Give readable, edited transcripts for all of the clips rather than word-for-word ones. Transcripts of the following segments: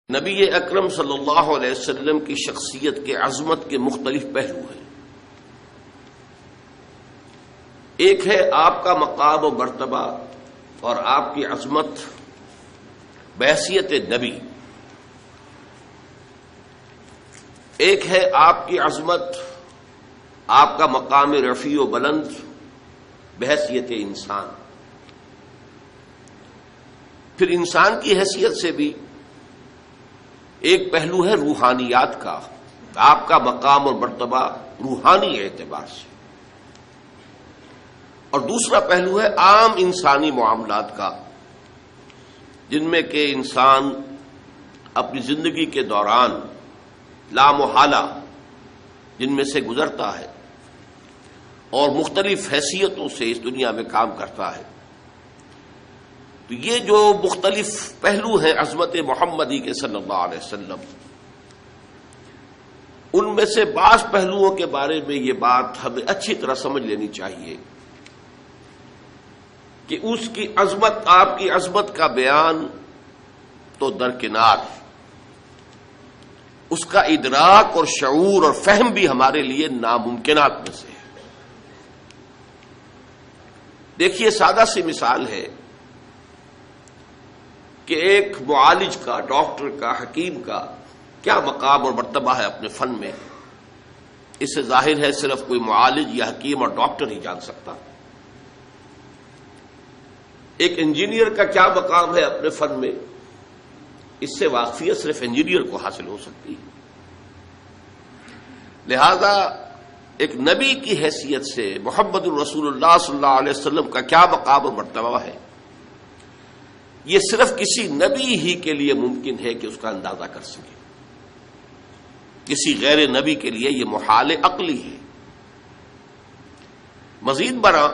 نبی اکرم صلی اللہ علیہ وسلم کی شخصیت کے عظمت کے مختلف پہلو ہیں۔ ایک ہے آپ کا مقام و مرتبہ اور آپ کی عظمت بحیثیت نبی، ایک ہے آپ کی عظمت، آپ کا مقام رفیع و بلند بحیثیت انسان۔ پھر انسان کی حیثیت سے بھی ایک پہلو ہے روحانیات کا، آپ کا مقام اور مرتبہ روحانی اعتبار سے، اور دوسرا پہلو ہے عام انسانی معاملات کا، جن میں کہ انسان اپنی زندگی کے دوران لامحالہ جن میں سے گزرتا ہے اور مختلف حیثیتوں سے اس دنیا میں کام کرتا ہے۔ تو یہ جو مختلف پہلو ہیں عظمت محمدی کے صلی اللہ علیہ وسلم، ان میں سے بعض پہلوؤں کے بارے میں یہ بات ہمیں اچھی طرح سمجھ لینی چاہیے کہ اس کی عظمت، آپ کی عظمت کا بیان تو درکنار، اس کا ادراک اور شعور اور فہم بھی ہمارے لیے ناممکنات میں سے ہے۔ دیکھیے، سادہ سی مثال ہے کہ ایک معالج کا، ڈاکٹر کا، حکیم کا کیا مقام اور مرتبہ ہے اپنے فن میں، اس سے ظاہر ہے صرف کوئی معالج یا حکیم اور ڈاکٹر ہی جان سکتا۔ ایک انجینئر کا کیا مقام ہے اپنے فن میں، اس سے واقفیت صرف انجینئر کو حاصل ہو سکتی ہے۔ لہذا ایک نبی کی حیثیت سے محمد الرسول اللہ صلی اللہ علیہ وسلم کا کیا مقام اور مرتبہ ہے، یہ صرف کسی نبی ہی کے لیے ممکن ہے کہ اس کا اندازہ کر سکے، کسی غیر نبی کے لیے یہ محال عقلی ہے۔ مزید برآں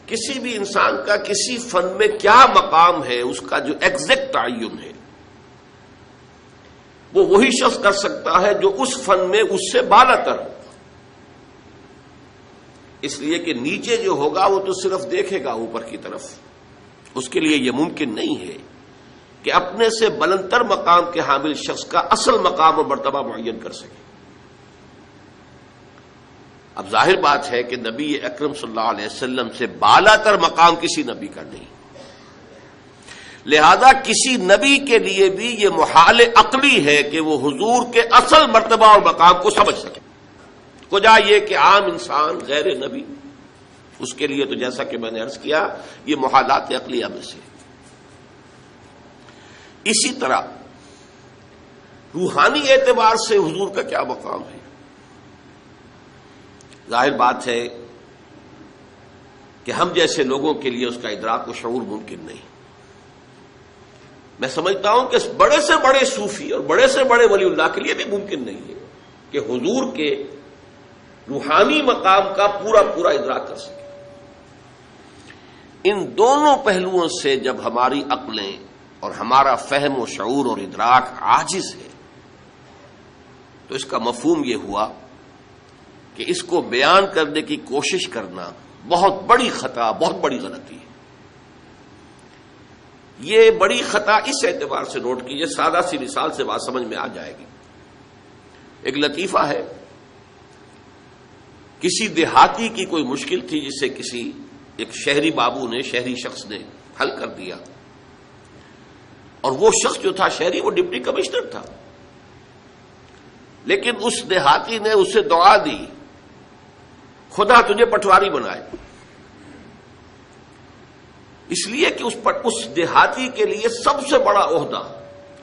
کسی بھی انسان کا کسی فن میں کیا مقام ہے، اس کا جو ایگزیکٹ تعین ہے، وہ وہی شخص کر سکتا ہے جو اس فن میں اس سے بالا تر ہو۔ اس لیے کہ نیچے جو ہوگا وہ تو صرف دیکھے گا اوپر کی طرف، اس کے لیے یہ ممکن نہیں ہے کہ اپنے سے بلندتر مقام کے حامل شخص کا اصل مقام اور مرتبہ معین کر سکے۔ اب ظاہر بات ہے کہ نبی اکرم صلی اللہ علیہ وسلم سے بالا تر مقام کسی نبی کا نہیں، لہذا کسی نبی کے لیے بھی یہ محال عقلی ہے کہ وہ حضور کے اصل مرتبہ اور مقام کو سمجھ سکے۔ کجا یہ کہ عام انسان غیر نبی، اس کے لیے تو جیسا کہ میں نے عرض کیا یہ محالات عقلیہ میں سے۔ اسی طرح روحانی اعتبار سے حضور کا کیا مقام ہے، ظاہر بات ہے کہ ہم جیسے لوگوں کے لیے اس کا ادراک و شعور ممکن نہیں۔ میں سمجھتا ہوں کہ بڑے سے بڑے صوفی اور بڑے سے بڑے ولی اللہ کے لیے بھی ممکن نہیں ہے کہ حضور کے روحانی مقام کا پورا ادراک کر سکے۔ ان دونوں پہلوؤں سے جب ہماری عقلیں اور ہمارا فہم و شعور اور ادراک عاجز ہے تو اس کا مفہوم یہ ہوا کہ اس کو بیان کرنے کی کوشش کرنا بہت بڑی خطا، بہت بڑی غلطی ہے۔ یہ بڑی خطا اس اعتبار سے نوٹ کیجیے، سادہ سی مثال سے بات سمجھ میں آ جائے گی۔ ایک لطیفہ ہے، کسی دیہاتی کی کوئی مشکل تھی جسے کسی ایک شہری بابو نے، شہری شخص نے حل کر دیا، اور وہ شخص جو تھا شہری، وہ ڈپٹی کمشنر تھا، لیکن اس دیہاتی نے اسے دعا دی، خدا تجھے پٹواری بنائے، اس لیے کہ اس دیہاتی کے لیے سب سے بڑا عہدہ،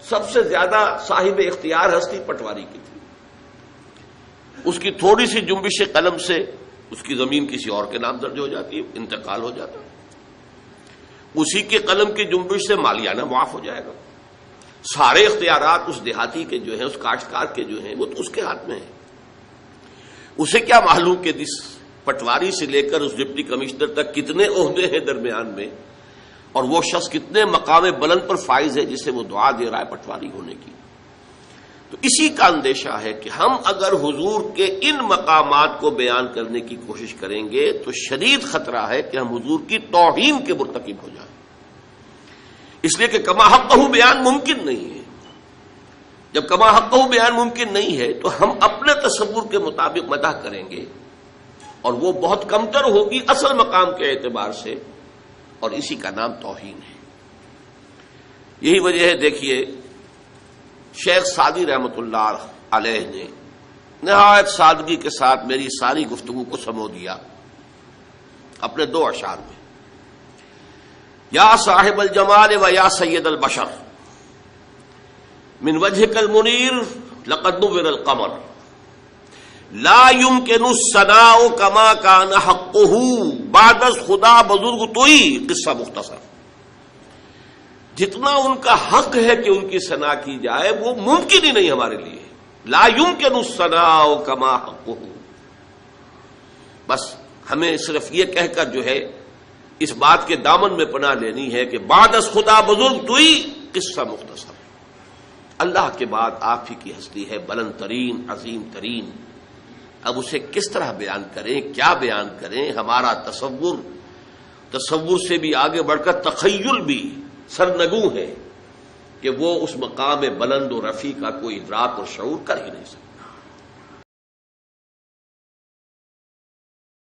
سب سے زیادہ صاحب اختیار ہستی پٹواری کی تھی۔ اس کی تھوڑی سی جنبش قلم سے اس کی زمین کسی اور کے نام درج ہو جاتی ہے، انتقال ہو جاتا، اسی کے قلم کی جنبش سے مالیانہ معاف ہو جائے گا۔ سارے اختیارات اس دیہاتی کے جو ہیں، اس کاشتکار کے جو ہیں، وہ تو اس کے ہاتھ میں ہیں۔ اسے کیا معلوم کہ اس پٹواری سے لے کر اس ڈپٹی کمشنر تک کتنے عہدے ہیں درمیان میں، اور وہ شخص کتنے مقام بلند پر فائز ہے جسے وہ دعا دے رہا ہے پٹواری ہونے کی۔ تو اسی کا اندیشہ ہے کہ ہم اگر حضور کے ان مقامات کو بیان کرنے کی کوشش کریں گے تو شدید خطرہ ہے کہ ہم حضور کی توہین کے مرتکب ہو جائیں، اس لیے کہ کما حقہ بیان ممکن نہیں ہے۔ جب کما حقہ بیان ممکن نہیں ہے تو ہم اپنے تصور کے مطابق مدح کریں گے، اور وہ بہت کمتر ہوگی اصل مقام کے اعتبار سے، اور اسی کا نام توہین ہے۔ یہی وجہ ہے، دیکھیے شیخ سعدی رحمۃ اللہ علیہ نے نہایت سادگی کے ساتھ میری ساری گفتگو کو سمو دیا اپنے 2 اشعار میں، یا صاحب الجمال و یا سید البشر من وجهك المنیر لقد نور القمر لا يمكن الثناء كما كان حقه بعد از خدا بزرگ توئی، قصہ مختصر۔ جتنا ان کا حق ہے کہ ان کی ثنا کی جائے وہ ممکن ہی نہیں ہمارے لیے، لا يمكن الثناء كما حقه۔ بس ہمیں صرف یہ کہہ کر جو ہے اس بات کے دامن میں پناہ لینی ہے کہ بعد از خدا بزرگ توئی، قصہ مختصر۔ اللہ کے بعد آپ ہی کی ہستی ہے بلند ترین، عظیم ترین۔ اب اسے کس طرح بیان کریں، کیا بیان کریں؟ ہمارا تصور سے بھی آگے بڑھ کر تخیل بھی سرنگوں ہے کہ وہ اس مقام بلند و رفیع کا کوئی ادراک اور شعور کر ہی نہیں سکتا۔